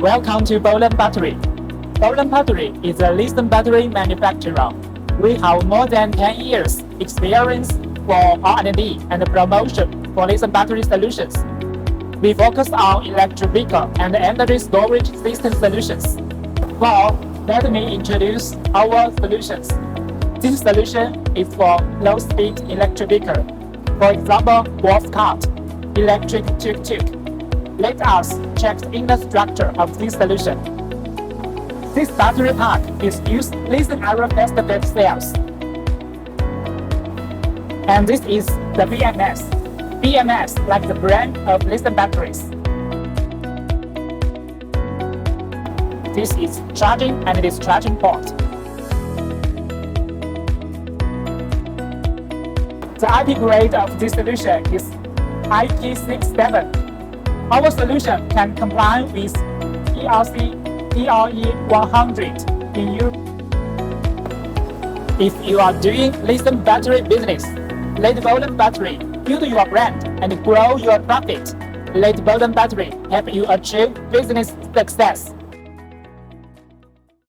Welcome to Bonnen Battery. Bonnen Battery is a lithium battery manufacturer. We have more than 10 years experience for R&D and promotion for lithium battery solutions. We focus on electric vehicle and energy storage system solutions. Now, let me introduce our solutions. This solution is for low-speed electric vehicle, for example, golf cart, electric tuk-tuk. Let us check the inner structure of this solution. This battery pack is used lithium iron phosphate cells. And this is the BMS. BMS like the brand of lithium batteries. This is charging and discharging port. The IP grade of this solution is IP67. Our solution can comply with ERC DRE 100 in Europe. If you are doing lithium battery business, let Bonnen Battery build your brand and grow your profit. Let Bonnen Battery help you achieve business success.